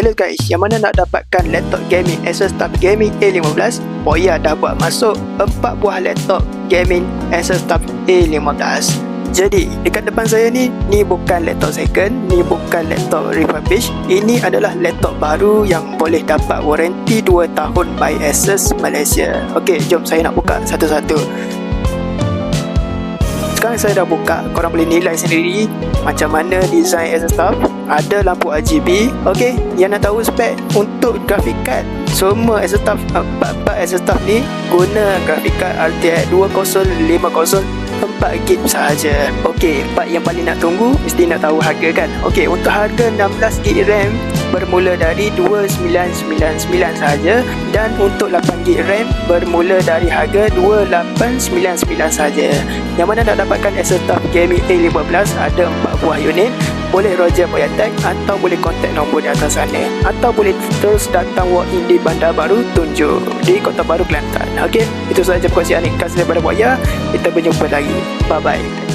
Hello guys, yang mana nak dapatkan laptop gaming Asus TUF Gaming A15? Boya dah buat masuk 4 buah laptop gaming Asus TUF A15. Jadi dekat depan saya ni bukan laptop second, ni bukan laptop refurbish. Ini adalah laptop baru yang boleh dapat waranti 2 tahun by Asus Malaysia. Okey, jom saya nak buka satu-satu. Sekarang saya dah buka, korang boleh nilai sendiri macam mana design Asus TUF. Ada lampu RGB. Okey, yang nak tahu spek untuk graphic card, semua Asus TUF 4 Asus TUF ni guna graphic card RTX 2050 4GB sahaja. Okey, part yang paling nak tunggu mesti nak tahu harga kan. Okey, untuk harga 16GB RAM bermula dari 2999 sahaja, dan untuk 8GB RAM bermula dari harga 2899 sahaja. Yang mana nak dapatkan Asus TUF Gaming A15 ada 4 buah unit. Boleh Roger Boyatek atau boleh kontak nombor di atas sana, atau boleh terus datang walk-in di Bandar Baru Tunjuk di Kota Baru, Kelantan. Okey, itu sahaja perkongsian ringkas daripada Boya. Kita berjumpa lagi. Bye bye.